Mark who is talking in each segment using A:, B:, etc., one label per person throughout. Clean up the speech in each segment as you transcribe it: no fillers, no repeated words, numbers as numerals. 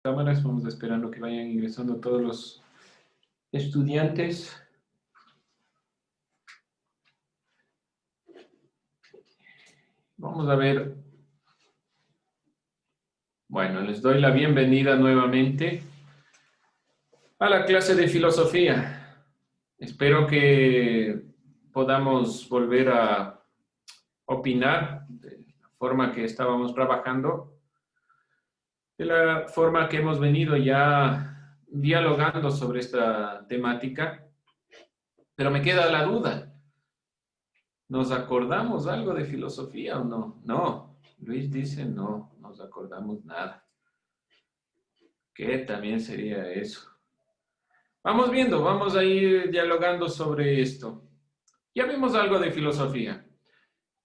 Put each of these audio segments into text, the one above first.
A: cámaras. Vamos esperando que vayan ingresando todos los estudiantes. Vamos a ver. Bueno, les doy la bienvenida nuevamente a la clase de filosofía. Espero que podamos volver a opinar de la forma que estábamos trabajando, de la forma que hemos venido ya dialogando sobre esta temática, pero me queda la duda. ¿Nos acordamos algo de filosofía o no? No, Luis dice no, nos acordamos nada. ¿Qué también sería eso? Vamos viendo, vamos a ir dialogando sobre esto. Ya vimos algo de filosofía.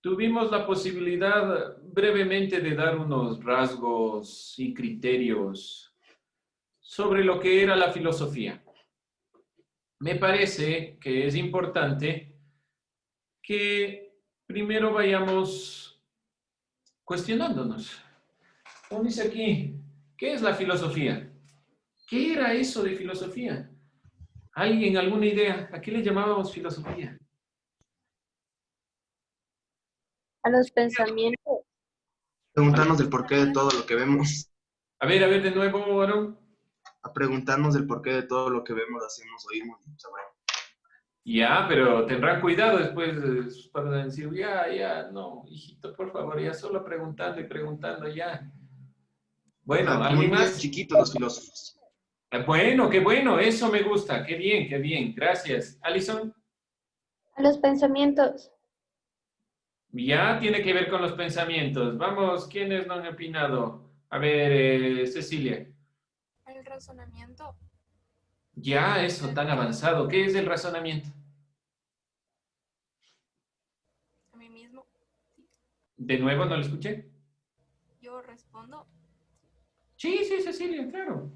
A: Tuvimos la posibilidad brevemente de dar unos rasgos y criterios sobre lo que era la filosofía. Me parece que es importante que primero vayamos cuestionándonos. Como dice aquí, ¿qué es la filosofía? ¿Qué era eso de filosofía? ¿Alguien, alguna idea? ¿A qué le llamábamos filosofía?
B: A los pensamientos.
C: Preguntarnos del porqué de todo lo que vemos.
A: A ver, de nuevo, Aaron.
C: A preguntarnos del porqué de todo lo que vemos, hacemos, oímos y sabremos.
A: Ya, pero tendrán cuidado después para decir, ya, no, hijito, por favor, ya solo preguntando y preguntando, ya. Bueno,
C: Como
A: ¿alguien
C: niños
A: más?
C: chiquitos los filósofos.
A: Bueno, qué bueno, eso me gusta, qué bien, gracias. Alison,
B: A los pensamientos.
A: ya tiene que ver con los pensamientos. Vamos, ¿quiénes no han opinado? A ver, Cecilia.
D: El razonamiento.
A: Ya, eso tan avanzado. ¿Qué es el razonamiento?
D: A mí mismo.
A: De nuevo, no lo escuché.
D: Yo respondo.
A: Sí, Cecilia, claro.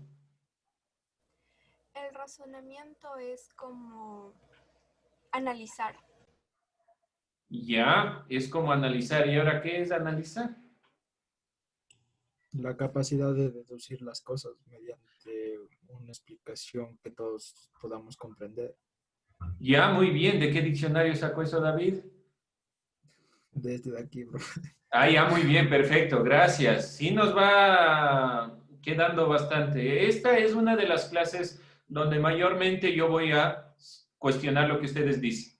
D: El razonamiento es como analizar.
A: Ya, es como analizar. ¿Y ahora qué es analizar?
E: La capacidad de deducir las cosas mediante una explicación que todos podamos comprender.
A: Ya, muy bien. ¿De qué diccionario sacó eso, David?
E: Desde aquí, bro.
A: Ah, ya, muy bien, perfecto, gracias. Sí nos va quedando bastante. Esta es una de las clases donde mayormente yo voy a cuestionar lo que ustedes dicen.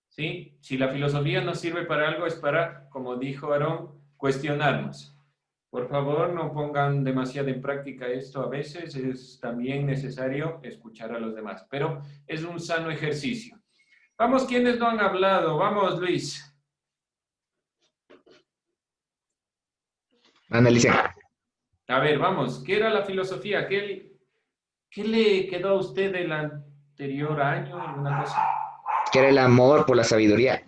A: ¿Sí? Si la filosofía nos sirve para algo es para, como dijo Aarón, cuestionarnos. Por favor, no pongan demasiado en práctica esto a veces, es también necesario escuchar a los demás, pero es un sano ejercicio. Vamos, ¿quiénes no han hablado? Vamos, Luis.
F: Analicen.
A: A ver, vamos, ¿qué era la filosofía? ¿Qué le quedó a usted del anterior año? ¿Alguna cosa?
F: Que era el amor por la sabiduría.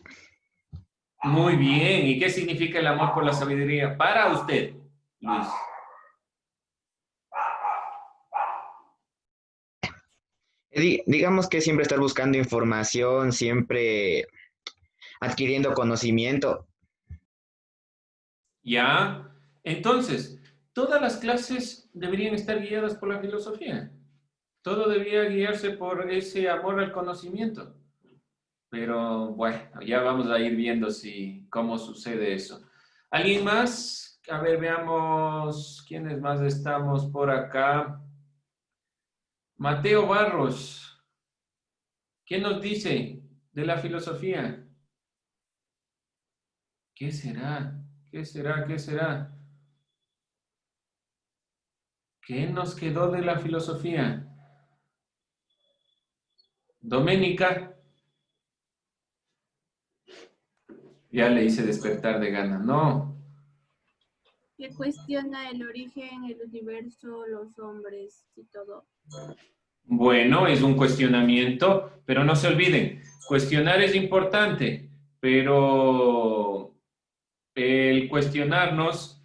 A: Muy bien, ¿y qué significa el amor por la sabiduría para usted, Luis?
F: Digamos que siempre estar buscando información, siempre adquiriendo conocimiento.
A: Ya, entonces, todas las clases deberían estar guiadas por la filosofía. Todo debería guiarse por ese amor al conocimiento. Pero bueno, ya vamos a ir viendo cómo sucede eso. ¿Alguien más? A ver, veamos quiénes más estamos por acá. Mateo Barros, ¿qué nos dice de la filosofía? ¿Qué será? ¿Qué será? ¿Qué será? ¿Qué nos quedó de la filosofía? Doménica, ya le hice despertar de gana. No.
G: Que cuestiona el origen, el universo, los hombres y todo.
A: Bueno, es un cuestionamiento, pero no se olviden, cuestionar es importante, pero el cuestionarnos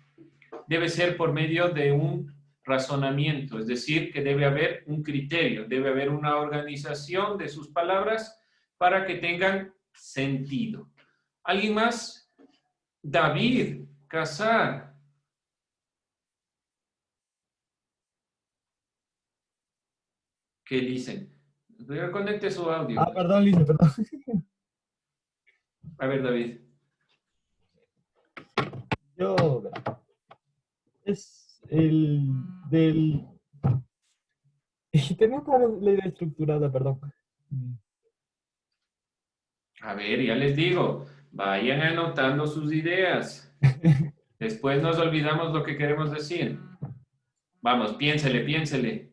A: debe ser por medio de un razonamiento, es decir, que debe haber un criterio, debe haber una organización de sus palabras para que tengan sentido. ¿Alguien más? David, Casar. ¿Qué dicen? Pero conecte su audio.
E: Ah, perdón, Lina, perdón.
A: A ver, David.
E: Yo, verá, es el del... Tenía clara la idea estructurada, perdón.
A: A ver, ya les digo, vayan anotando sus ideas. Después nos olvidamos lo que queremos decir. Vamos, piénsele, piénsele.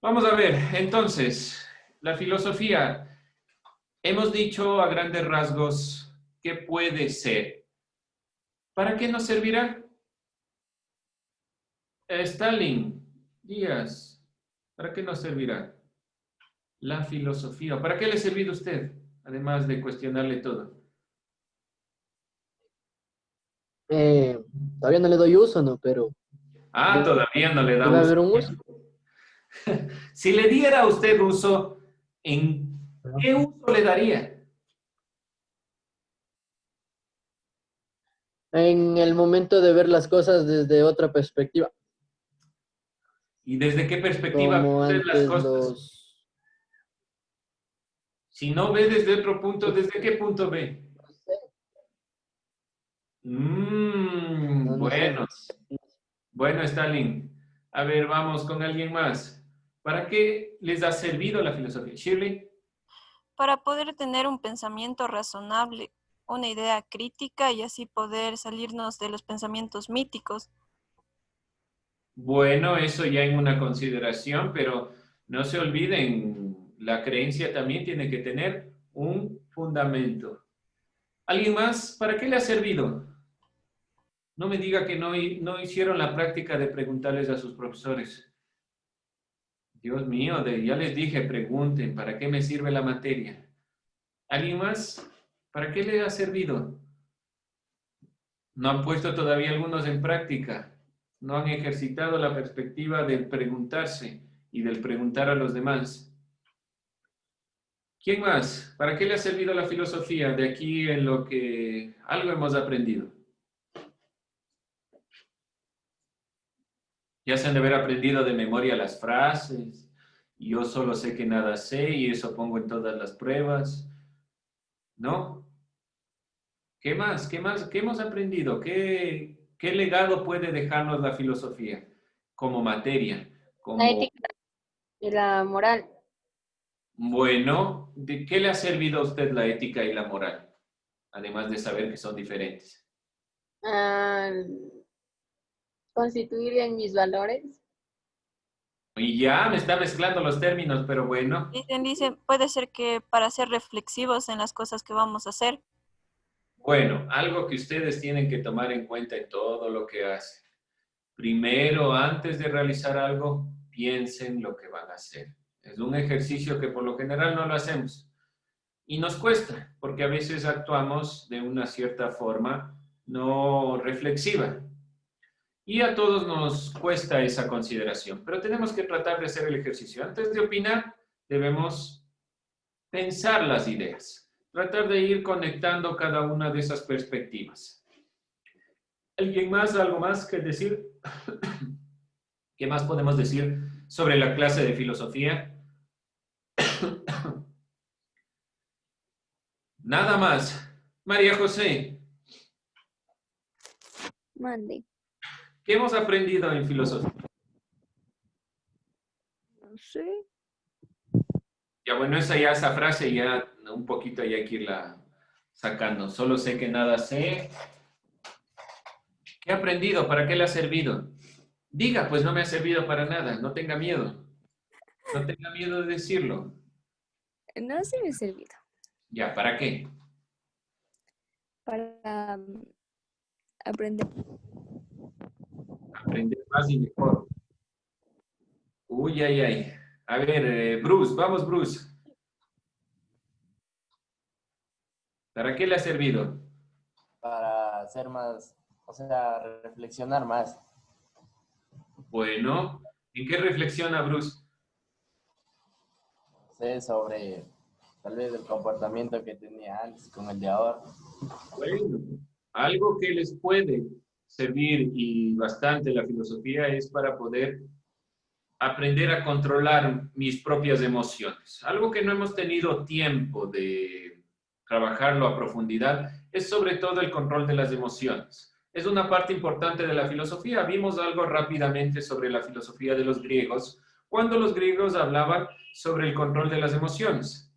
A: Vamos a ver, entonces, la filosofía. Hemos dicho a grandes rasgos qué puede ser. ¿Para qué nos servirá? Stalin, Díaz, ¿para qué nos servirá? La filosofía. ¿Para qué le ha servido a usted? Además de cuestionarle todo.
H: Todavía no le doy uso, ¿no? Pero
A: Ah, todavía no le da
H: debe
A: uso.
H: haber un uso.
A: Si le diera a usted uso, ¿en qué uso le daría?
H: En el momento de ver las cosas desde otra perspectiva,
A: ¿Y desde qué perspectiva ve
H: como
A: usted las
H: antes
A: cosas? Si no ve desde otro punto, ¿desde qué punto ve?
H: no, no sé.
A: Bueno, bueno, Stalin. A ver, vamos con alguien más. ¿Para qué les ha servido la filosofía? Shirley.
D: Para poder tener un pensamiento razonable, una idea crítica y así poder salirnos de los pensamientos míticos.
A: Bueno, eso ya en una consideración, pero no se olviden, la creencia también tiene que tener un fundamento. ¿Alguien más? ¿Para qué le ha servido? No me diga que no hicieron la práctica de preguntarles a sus profesores. Dios mío, ya les dije, pregunten, ¿para qué me sirve la materia? ¿Alguien más? ¿Para qué le ha servido? No han puesto todavía algunos en práctica. No han ejercitado la perspectiva del preguntarse y del preguntar a los demás. ¿Quién más? ¿Para qué le ha servido la filosofía de aquí en lo que algo hemos aprendido? Ya se han de haber aprendido de memoria las frases. Yo solo sé que nada sé y eso pongo en todas las pruebas. ¿No? ¿Qué más? ¿Qué más? ¿Qué hemos aprendido? ¿Qué legado puede dejarnos la filosofía como materia?
B: La
A: Como,
B: ética y la moral.
A: bueno, ¿de qué le ha servido a usted la ética y la moral? Además de saber que son diferentes.
B: Ah, constituir en mis valores.
A: Y ya me está mezclando los términos, pero bueno.
D: Dicen, puede ser que para ser reflexivos en las cosas que vamos a hacer.
A: Bueno, algo que ustedes tienen que tomar en cuenta en todo lo que hacen. Primero, antes de realizar algo, piensen lo que van a hacer. Es un ejercicio que por lo general no lo hacemos. Y nos cuesta, porque a veces actuamos de una cierta forma no reflexiva. Y a todos nos cuesta esa consideración, pero tenemos que tratar de hacer el ejercicio. Antes de opinar, debemos pensar las ideas, tratar de ir conectando cada una de esas perspectivas. ¿Alguien más, algo más que decir? ¿Qué más podemos decir sobre la clase de filosofía? Nada más. María José,
B: Mande.
A: ¿qué hemos aprendido en filosofía?
B: No sé.
A: Ya bueno, esa frase ya un poquito ya hay que irla sacando. Solo sé que nada sé. ¿Qué he aprendido? ¿Para qué le ha servido? Diga, pues no me ha servido para nada. No tenga miedo. No tenga miedo de decirlo.
I: No se me ha servido
A: Ya, ¿para qué?
I: para aprender.
A: Aprender más y mejor. Uy, ay, ay. A ver, Bruce, vamos, Bruce. ¿Para qué le ha servido?
J: Para ser más, o sea, reflexionar más.
A: Bueno, ¿en qué reflexiona Bruce?
J: Sé sobre tal vez el comportamiento que tenía antes con el de ahora.
A: Bueno, algo que les puede servir y bastante la filosofía es para poder aprender a controlar mis propias emociones. Algo que no hemos tenido tiempo de trabajarlo a profundidad es sobre todo el control de las emociones. Es una parte importante de la filosofía. Vimos algo rápidamente sobre la filosofía de los griegos, cuando los griegos hablaban sobre el control de las emociones.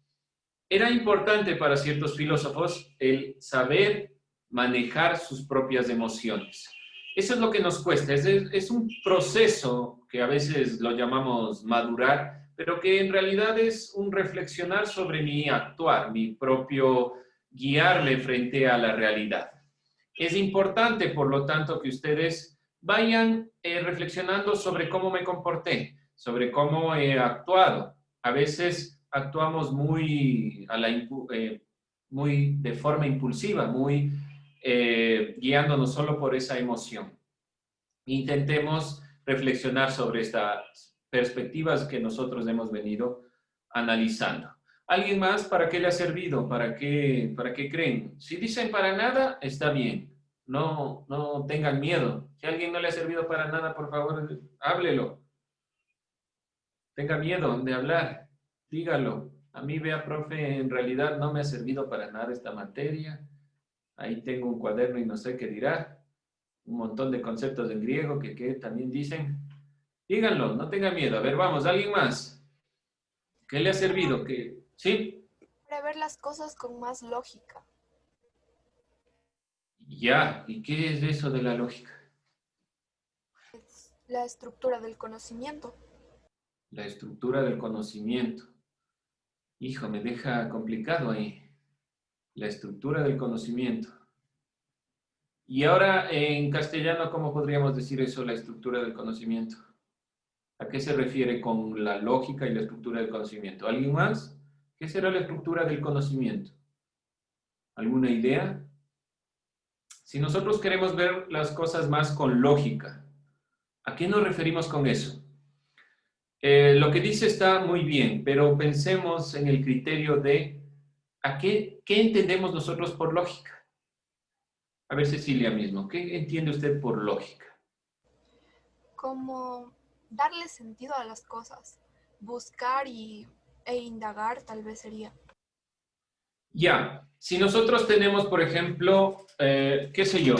A: Era importante para ciertos filósofos el saber manejar sus propias emociones. Eso es lo que nos cuesta. Es un proceso que a veces lo llamamos madurar, pero que en realidad es un reflexionar sobre mi actuar, mi propio guiarme frente a la realidad. Es importante, por lo tanto, que ustedes vayan reflexionando sobre cómo me comporté, sobre cómo he actuado. A veces actuamos muy de forma impulsiva, muy guiándonos solo por esa emoción. Intentemos reflexionar sobre estas perspectivas que nosotros hemos venido analizando. ¿Alguien más para qué le ha servido? ¿Para qué creen? Si dicen para nada, está bien. No tengan miedo. Si a alguien no le ha servido para nada, por favor, háblelo. Tenga miedo de hablar. Dígalo. A mí, vea, profe, en realidad no me ha servido para nada esta materia. Ahí tengo un cuaderno y no sé qué dirá. Un montón de conceptos en griego que también dicen. Díganlo, no tengan miedo. A ver, vamos, ¿alguien más? ¿Qué le ha servido? ¿Sí?
K: Para ver las cosas con más lógica.
A: Ya, ¿y qué es eso de la lógica?
K: Es la estructura del conocimiento.
A: La estructura del conocimiento. Hijo, me deja complicado ahí. La estructura del conocimiento. Y ahora, en castellano, ¿cómo podríamos decir eso, la estructura del conocimiento? ¿A qué se refiere con la lógica y la estructura del conocimiento? ¿Alguien más? ¿Qué será la estructura del conocimiento? ¿Alguna idea? Si nosotros queremos ver las cosas más con lógica, ¿a qué nos referimos con eso? Lo que dice está muy bien, pero pensemos en el criterio de ¿qué entendemos nosotros por lógica? A ver, Cecilia mismo, ¿qué entiende usted por lógica?
K: Como darle sentido a las cosas, buscar e indagar tal vez sería.
A: Ya, si nosotros tenemos, por ejemplo, qué sé yo,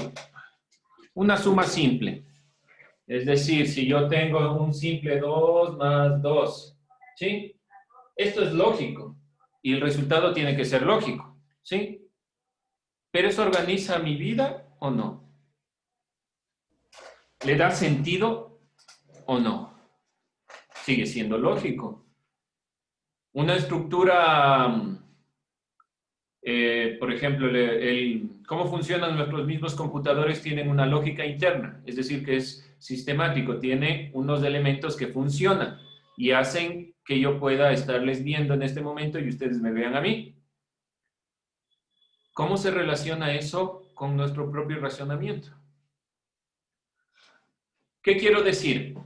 A: una suma simple. Es decir, si yo tengo un simple 2 más 2, ¿sí? Esto es lógico y el resultado tiene que ser lógico, ¿sí? ¿Pero eso organiza mi vida o no? ¿Le da sentido o no? Sigue siendo lógico. Una estructura, por ejemplo, cómo funcionan nuestros mismos computadores tienen una lógica interna, es decir, que es sistemático, tiene unos elementos que funcionan y hacen que yo pueda estarles viendo en este momento y ustedes me vean a mí. ¿Cómo se relaciona eso con nuestro propio razonamiento? ¿Qué quiero decir?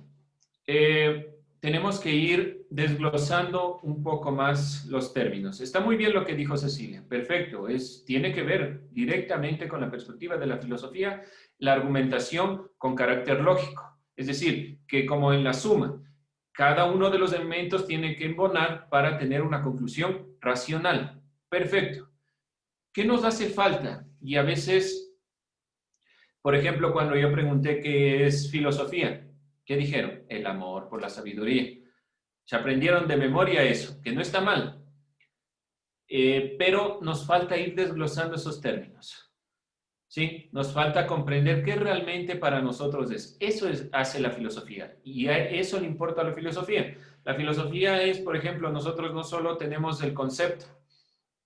A: Tenemos que ir desglosando un poco más los términos. Está muy bien lo que dijo Cecilia, perfecto, tiene que ver directamente con la perspectiva de la filosofía, la argumentación con carácter lógico. Es decir, que como en la suma, cada uno de los elementos tiene que embonar para tener una conclusión racional. Perfecto. ¿Qué nos hace falta? Y a veces, por ejemplo, cuando yo pregunté qué es filosofía, ¿qué dijeron? El amor por la sabiduría. Se aprendieron de memoria eso, que no está mal. Pero nos falta ir desglosando esos términos. ¿Sí? Nos falta comprender qué realmente para nosotros es. Eso hace la filosofía. Y a eso le importa a la filosofía. La filosofía es, por ejemplo, nosotros no solo tenemos el concepto,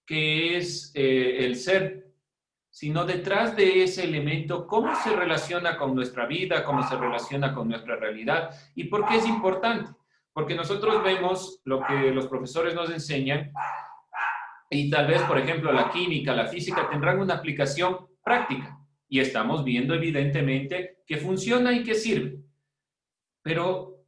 A: que es el ser, sino detrás de ese elemento, cómo se relaciona con nuestra vida, cómo se relaciona con nuestra realidad y por qué es importante. Porque nosotros vemos lo que los profesores nos enseñan y tal vez, por ejemplo, la química, la física tendrán una aplicación práctica y estamos viendo evidentemente que funciona y que sirve. Pero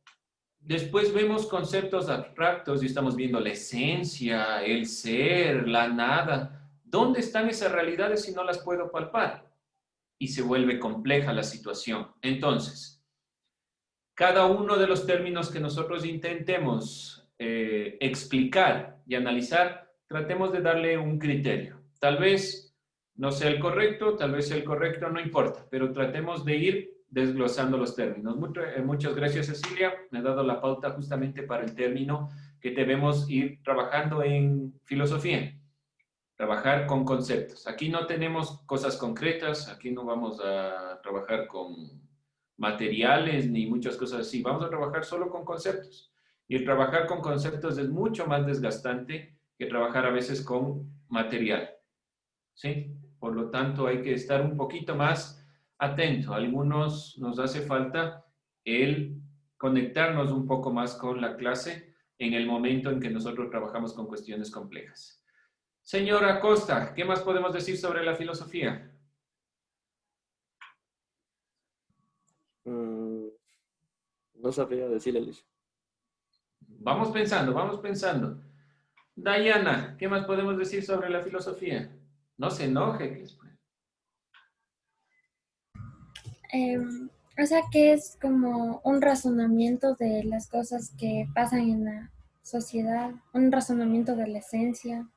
A: después vemos conceptos abstractos y estamos viendo la esencia, el ser, la nada. ¿Dónde están esas realidades si no las puedo palpar? Y se vuelve compleja la situación. Entonces, Cada uno de los términos que nosotros intentemos explicar y analizar, tratemos de darle un criterio. Tal vez no sea el correcto, tal vez sea el correcto, no importa, pero tratemos de ir desglosando los términos. Muchas gracias, Cecilia. Me ha dado la pauta justamente para el término que debemos ir trabajando en filosofía. Trabajar con conceptos. Aquí no tenemos cosas concretas, aquí no vamos a trabajar con materiales ni muchas cosas así. Vamos a trabajar solo con conceptos. Y el trabajar con conceptos es mucho más desgastante que trabajar a veces con material. ¿Sí? Por lo tanto, hay que estar un poquito más atento. A algunos nos hace falta el conectarnos un poco más con la clase en el momento en que nosotros trabajamos con cuestiones complejas. Señora Costa, ¿qué más podemos decir sobre la filosofía?
L: No sabría decirle, Alicia.
A: Vamos pensando, vamos pensando. Dayana, ¿qué más podemos decir sobre la filosofía? No se enoje.
M: O sea que es como un razonamiento de las cosas que pasan en la sociedad, un razonamiento de la esencia.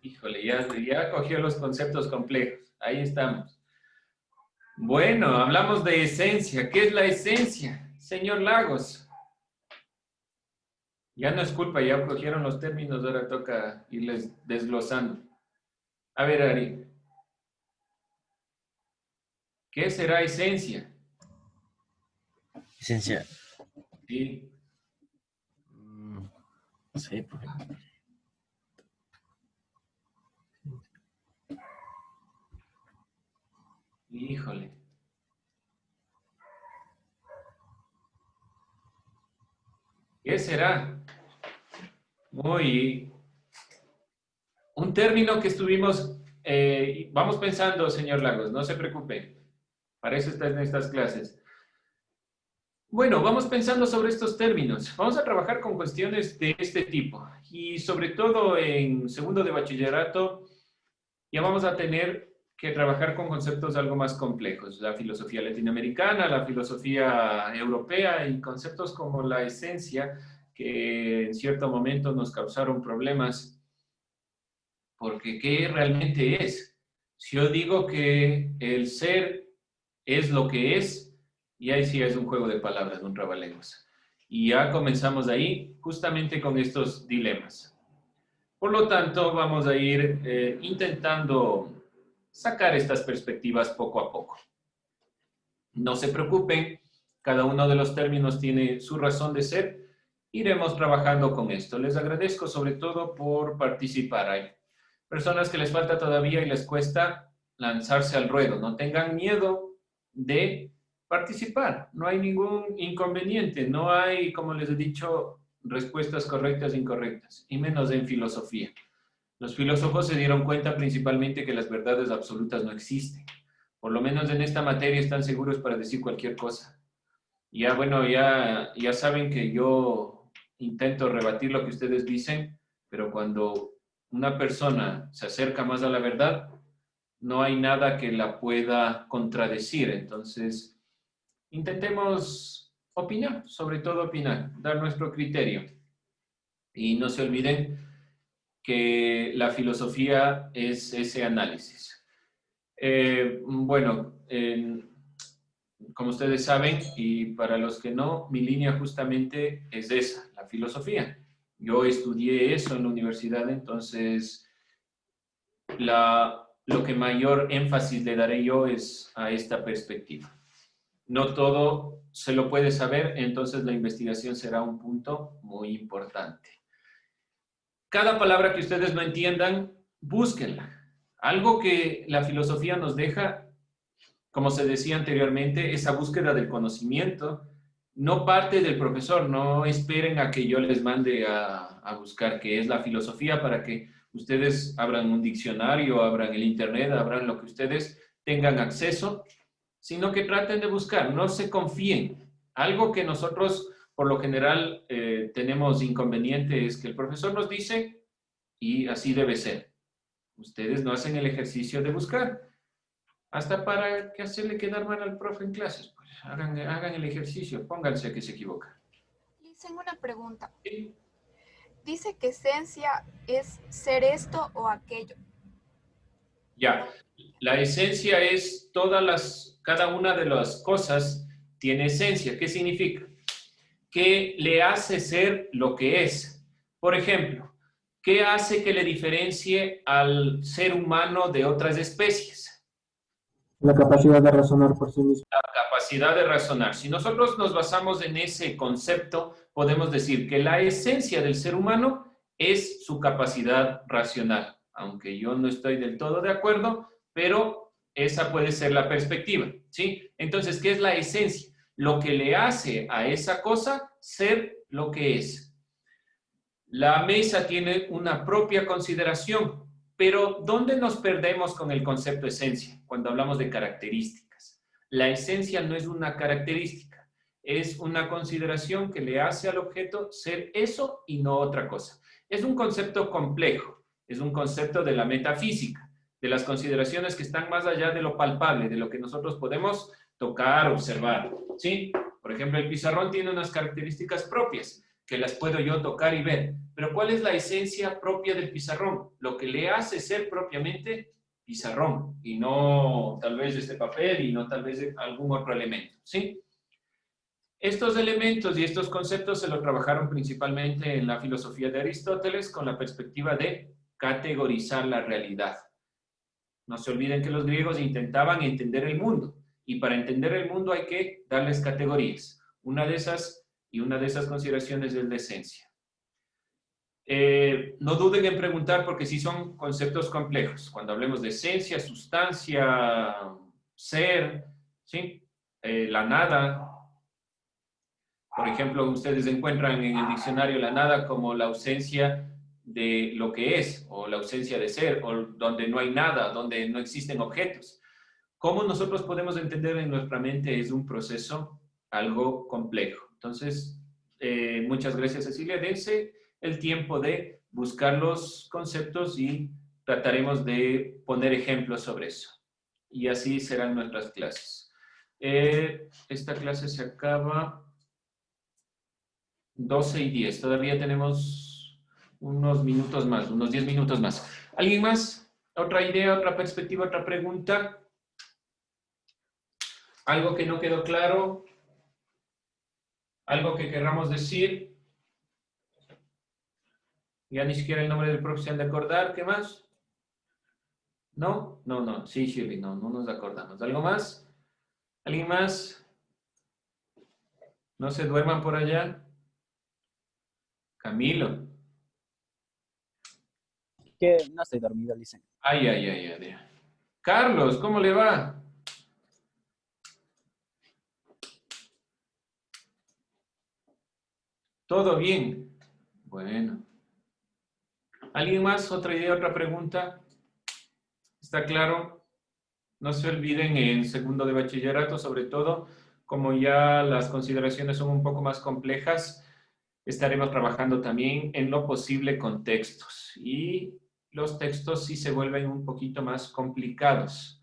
A: Híjole, ya cogió los conceptos complejos. Ahí estamos. Bueno, hablamos de esencia. ¿Qué es la esencia? Señor Lagos. Ya no es culpa, ya cogieron los términos, ahora toca irles desglosando. A ver, Ari. ¿Qué será esencia?
N: Esencia.
A: Sí.
N: No sé, por ejemplo.
A: Híjole. ¿Qué será? Un término que estuvimos, vamos pensando, señor Lagos, no se preocupe. Para eso está en estas clases. Bueno, vamos pensando sobre estos términos. Vamos a trabajar con cuestiones de este tipo. Y sobre todo en segundo de bachillerato, ya vamos a tener que trabajar con conceptos algo más complejos. La filosofía latinoamericana, la filosofía europea y conceptos como la esencia, que en cierto momento nos causaron problemas. Porque ¿qué realmente es? Si yo digo que el ser es lo que es, y ahí sí es un juego de palabras, un trabalenguas. Y ya comenzamos ahí justamente con estos dilemas. Por lo tanto, vamos a ir intentando sacar estas perspectivas poco a poco. No se preocupen, cada uno de los términos tiene su razón de ser. Iremos trabajando con esto. Les agradezco sobre todo por participar. Hay personas que les falta todavía y les cuesta lanzarse al ruedo. No tengan miedo de participar. No hay ningún inconveniente. No hay, como les he dicho, respuestas correctas e incorrectas, y menos en filosofía. Los filósofos se dieron cuenta principalmente que las verdades absolutas no existen. Por lo menos en esta materia están seguros para decir cualquier cosa. Ya, bueno, ya saben que yo intento rebatir lo que ustedes dicen, pero cuando una persona se acerca más a la verdad, no hay nada que la pueda contradecir. Entonces, intentemos opinar, sobre todo opinar, dar nuestro criterio. Y no se olviden que la filosofía es ese análisis. Bueno, como ustedes saben, y para los que no, mi línea justamente es esa, la filosofía. Yo estudié eso en la universidad, entonces lo que mayor énfasis le daré yo es a esta perspectiva. No todo se lo puede saber, entonces la investigación será un punto muy importante. Cada palabra que ustedes no entiendan, búsquenla. Algo que la filosofía nos deja, como se decía anteriormente, esa búsqueda del conocimiento, no parte del profesor. No esperen a que yo les mande a buscar qué es la filosofía para que ustedes abran un diccionario, abran el internet, abran lo que ustedes tengan acceso, sino que traten de buscar, no se confíen. Algo que nosotros, por lo general, tenemos inconveniente es que el profesor nos dice y así debe ser. Ustedes no hacen el ejercicio de buscar. Hasta para que hacerle quedar mal al profe en clases. Pues, hagan el ejercicio, pónganse a que se equivoca.
K: Tengo una pregunta.
A: Sí.
K: Dice que esencia es ser esto o aquello.
A: Ya, la esencia es cada una de las cosas tiene esencia. ¿Qué significa? Que le hace ser lo que es. Por ejemplo, ¿qué hace que le diferencie al ser humano de otras especies?
O: La capacidad de razonar por sí mismo.
A: La capacidad de razonar. Si nosotros nos basamos en ese concepto, podemos decir que la esencia del ser humano es su capacidad racional. Aunque yo no estoy del todo de acuerdo, pero esa puede ser la perspectiva, ¿sí? Entonces, ¿qué es la esencia? Lo que le hace a esa cosa ser lo que es. La mesa tiene una propia consideración, pero ¿dónde nos perdemos con el concepto esencia cuando hablamos de características? La esencia no es una característica, es una consideración que le hace al objeto ser eso y no otra cosa. Es un concepto complejo, es un concepto de la metafísica, de las consideraciones que están más allá de lo palpable, de lo que nosotros podemos tocar, observar, ¿sí? Por ejemplo, el pizarrón tiene unas características propias que las puedo yo tocar y ver. Pero ¿cuál es la esencia propia del pizarrón? Lo que le hace ser propiamente pizarrón y no tal vez este papel y no tal vez algún otro elemento, ¿sí? Estos elementos y estos conceptos se lo trabajaron principalmente en la filosofía de Aristóteles con la perspectiva de categorizar la realidad. No se olviden que los griegos intentaban entender el mundo y para entender el mundo hay que darles categorías. Una de esas consideraciones es la esencia. No duden en preguntar porque sí son conceptos complejos. Cuando hablemos de esencia, sustancia, ser, ¿sí? La nada. Por ejemplo, ustedes encuentran en el diccionario la nada como la ausencia de lo que es, o la ausencia de ser, o donde no hay nada, donde no existen objetos. ¿Cómo nosotros podemos entender en nuestra mente? Es un proceso algo complejo. Entonces, muchas gracias, Cecilia. Dense el tiempo de buscar los conceptos y trataremos de poner ejemplos sobre eso. Y así serán nuestras clases. Esta clase se acaba 12:10. Todavía tenemos unos minutos más, unos 10 minutos más. ¿Alguien más? ¿Otra idea, otra perspectiva, otra pregunta? ¿Algo que no quedó claro? ¿Algo que querramos decir? Ya ni siquiera el nombre del profe se han de acordar. ¿Qué más? ¿No? No. Sí, Shirley, no nos acordamos. ¿Algo más? ¿Alguien más? No se duerman por allá. Camilo.
P: Que no estoy dormido, dicen.
A: Ay. Carlos, ¿cómo le va? ¿Todo bien? Bueno. ¿Alguien más? ¿Otra idea, otra pregunta? ¿Está claro? No se olviden en segundo de bachillerato, sobre todo, como ya las consideraciones son un poco más complejas, estaremos trabajando también en lo posible con textos. Y los textos sí se vuelven un poquito más complicados.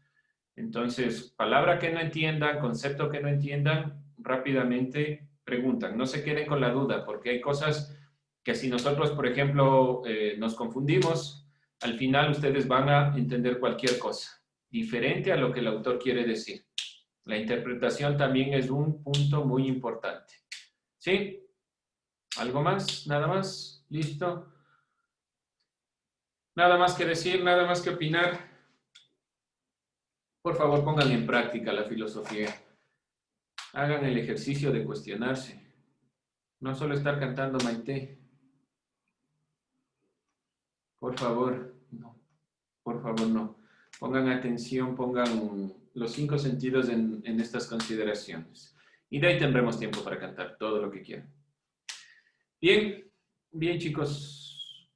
A: Entonces, palabra que no entiendan, concepto que no entiendan, rápidamente preguntan. No se queden con la duda, porque hay cosas que si nosotros, por ejemplo, nos confundimos, al final ustedes van a entender cualquier cosa, diferente a lo que el autor quiere decir. La interpretación también es un punto muy importante. ¿Sí? ¿Algo más? ¿Nada más? ¿Listo? Nada más que decir, nada más que opinar. Por favor, pongan en práctica la filosofía. Hagan el ejercicio de cuestionarse. No solo estar cantando Maite. Por favor, no. Por favor, no. Pongan atención, pongan los 5 sentidos en estas consideraciones. Y de ahí tendremos tiempo para cantar todo lo que quieran. Bien, chicos.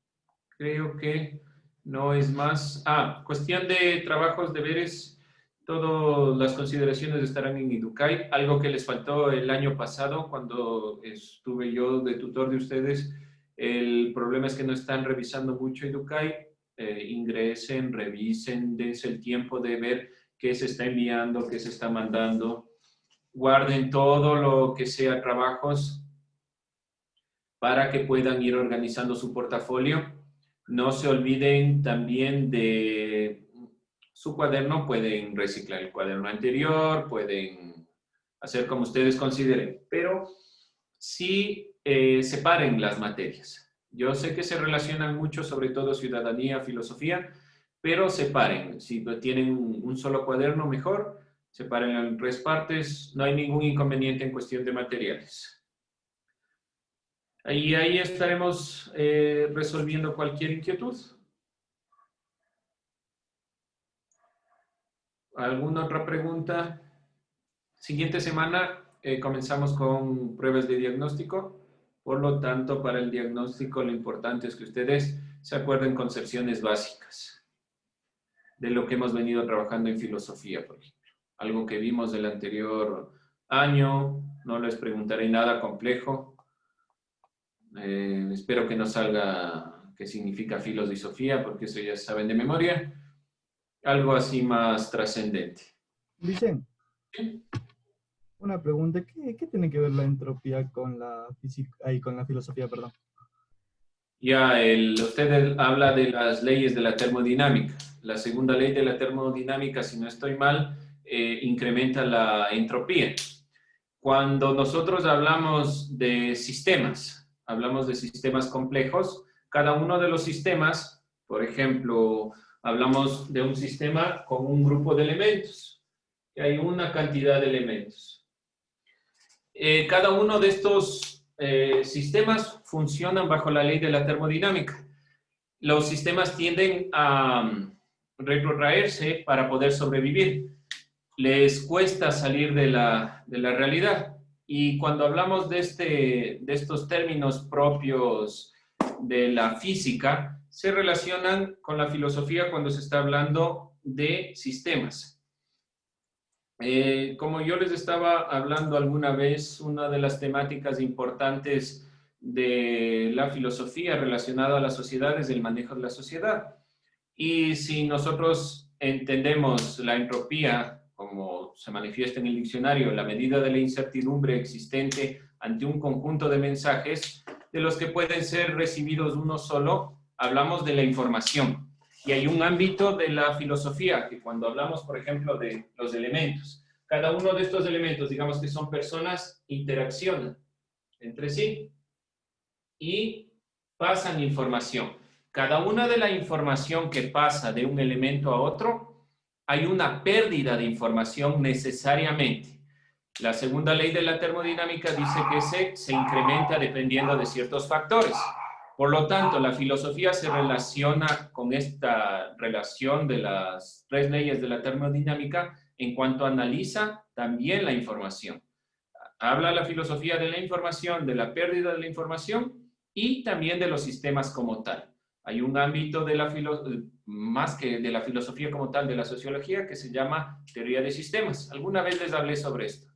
A: Creo que no es más. Cuestión de trabajos, deberes. Todas las consideraciones estarán en Educay. Algo que les faltó el año pasado cuando estuve yo de tutor de ustedes. El problema es que no están revisando mucho Educay. Ingresen, revisen, dense el tiempo de ver qué se está enviando, qué se está mandando. Guarden todo lo que sea trabajos para que puedan ir organizando su portafolio. No se olviden también de su cuaderno. Pueden reciclar el cuaderno anterior, pueden hacer como ustedes consideren, pero sí separen las materias. Yo sé que se relacionan mucho, sobre todo ciudadanía, filosofía, pero separen. Si tienen un solo cuaderno, mejor. Separen en 3 partes. No hay ningún inconveniente en cuestión de materiales. Ahí estaremos resolviendo cualquier inquietud. ¿Alguna otra pregunta? Siguiente semana comenzamos con pruebas de diagnóstico. Por lo tanto, para el diagnóstico lo importante es que ustedes se acuerden concepciones básicas de lo que hemos venido trabajando en filosofía, por ejemplo. Algo que vimos del anterior año. No les preguntaré nada complejo. Espero que no salga qué significa filosofía, porque eso ya saben de memoria. Algo así más trascendente.
Q: Dicen,
A: ¿Sí?
Q: una pregunta, ¿qué tiene que ver la entropía con la física y con la filosofía, perdón?
A: Ya, usted habla de las leyes de la termodinámica. La segunda ley de la termodinámica, si no estoy mal, incrementa la entropía. Cuando nosotros hablamos de sistemas complejos, cada uno de los sistemas, por ejemplo, hablamos de un sistema con un grupo de elementos, que hay una cantidad de elementos. Cada uno de estos sistemas funcionan bajo la ley de la termodinámica. Los sistemas tienden a retrotraerse para poder sobrevivir. Les cuesta salir de la realidad. Y cuando hablamos de estos términos propios de la física, se relacionan con la filosofía cuando se está hablando de sistemas. Como yo les estaba hablando alguna vez, una de las temáticas importantes de la filosofía relacionada a la sociedad es el manejo de la sociedad. Y si nosotros entendemos la entropía, como se manifiesta en el diccionario, la medida de la incertidumbre existente ante un conjunto de mensajes, de los que pueden ser recibidos uno solo, hablamos de la información. Y hay un ámbito de la filosofía, que cuando hablamos, por ejemplo, de los elementos, cada uno de estos elementos, digamos que son personas, interaccionan entre sí y pasan información. Cada una de la información que pasa de un elemento a otro, hay una pérdida de información necesariamente. La segunda ley de la termodinámica dice que se incrementa dependiendo de ciertos factores. Por lo tanto, la filosofía se relaciona con esta relación de las 3 leyes de la termodinámica en cuanto analiza también la información. Habla la filosofía de la información, de la pérdida de la información y también de los sistemas como tal. Hay un ámbito de más que de la filosofía como tal, de la sociología, que se llama teoría de sistemas. Alguna vez les hablé sobre esto.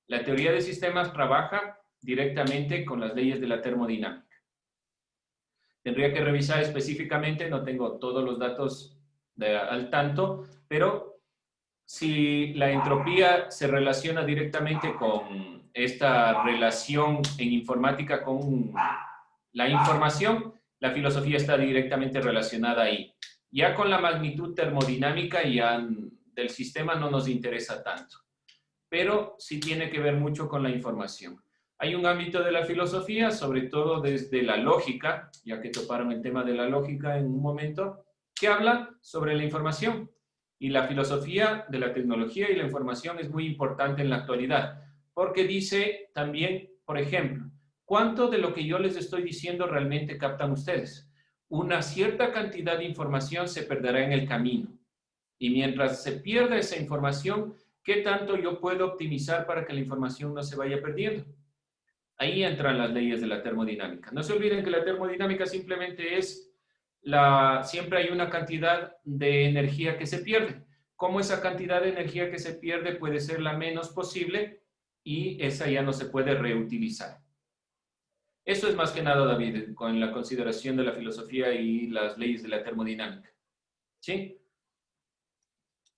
A: La teoría de sistemas trabaja directamente con las leyes de la termodinámica. Tendría que revisar específicamente, no tengo todos los datos al tanto, pero si la entropía se relaciona directamente con esta relación en informática con la información, la filosofía está directamente relacionada ahí. Ya con la magnitud termodinámica ya del sistema no nos interesa tanto, pero sí tiene que ver mucho con la información. Hay un ámbito de la filosofía, sobre todo desde la lógica, ya que toparon el tema de la lógica en un momento, que habla sobre la información. Y la filosofía de la tecnología y la información es muy importante en la actualidad, porque dice también, por ejemplo, ¿cuánto de lo que yo les estoy diciendo realmente captan ustedes? Una cierta cantidad de información se perderá en el camino. Y mientras se pierda esa información, ¿qué tanto yo puedo optimizar para que la información no se vaya perdiendo? Ahí entran las leyes de la termodinámica. No se olviden que la termodinámica simplemente es siempre hay una cantidad de energía que se pierde. ¿Cómo esa cantidad de energía que se pierde puede ser la menos posible y esa ya no se puede reutilizar? Eso es más que nada, David, con la consideración de la filosofía y las leyes de la termodinámica. ¿Sí?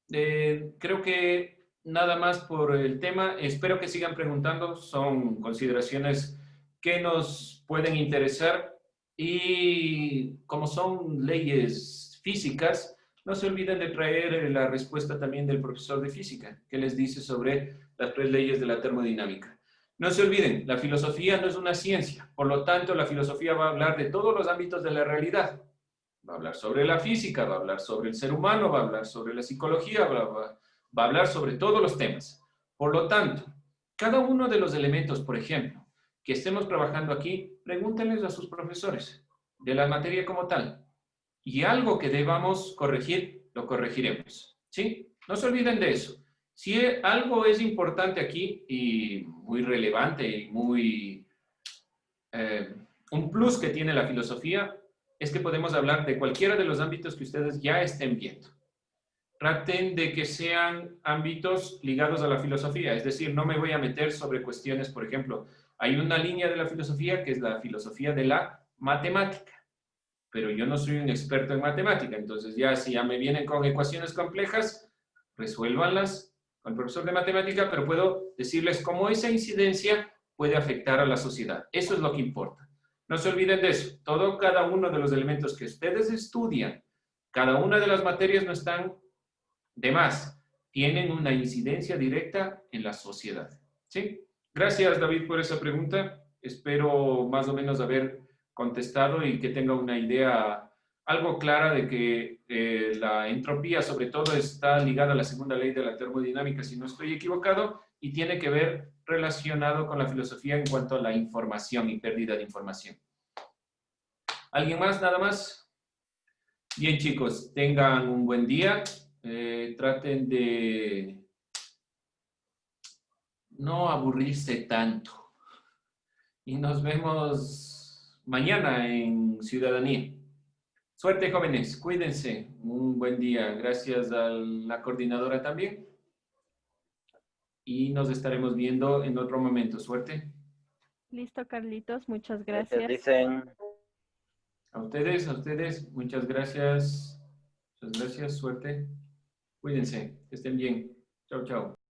A: Creo que nada más por el tema. Espero que sigan preguntando. Son consideraciones que nos pueden interesar. Y como son leyes físicas, no se olviden de traer la respuesta también del profesor de física, que les dice sobre las 3 leyes de la termodinámica. No se olviden, la filosofía no es una ciencia. Por lo tanto, la filosofía va a hablar de todos los ámbitos de la realidad. Va a hablar sobre la física, va a hablar sobre el ser humano, va a hablar sobre la psicología, va a hablar sobre todos los temas. Por lo tanto, cada uno de los elementos, por ejemplo, que estemos trabajando aquí, pregúntenles a sus profesores de la materia como tal. Y algo que debamos corregir, lo corregiremos. ¿Sí? No se olviden de eso. Si algo es importante aquí y muy relevante y muy... un plus que tiene la filosofía es que podemos hablar de cualquiera de los ámbitos que ustedes ya estén viendo. Traten de que sean ámbitos ligados a la filosofía, es decir, no me voy a meter sobre cuestiones, por ejemplo, hay una línea de la filosofía que es la filosofía de la matemática, pero yo no soy un experto en matemática, entonces si ya me vienen con ecuaciones complejas, resuélvanlas con el profesor de matemática, pero puedo decirles cómo esa incidencia puede afectar a la sociedad. Eso es lo que importa. No se olviden de eso. Cada uno de los elementos que ustedes estudian, cada una de las materias no están de más. Tienen una incidencia directa en la sociedad. ¿Sí? Gracias, David, por esa pregunta. Espero más o menos haber contestado y que tenga una idea algo clara de que la entropía, sobre todo, está ligada a la segunda ley de la termodinámica, si no estoy equivocado, y tiene que ver relacionado con la filosofía en cuanto a la información y pérdida de información. ¿Alguien más? ¿Nada más? Bien, chicos, tengan un buen día. Traten de no aburrirse tanto. Y nos vemos mañana en Ciudadanía. Suerte, jóvenes. Cuídense. Un buen día. Gracias a la coordinadora también. Y nos estaremos viendo en otro momento. Suerte.
R: Listo, Carlitos. Muchas gracias.
J: Dicen.
A: A ustedes. Muchas gracias. Muchas gracias. Suerte. Cuídense. Que estén bien. Chao, chao.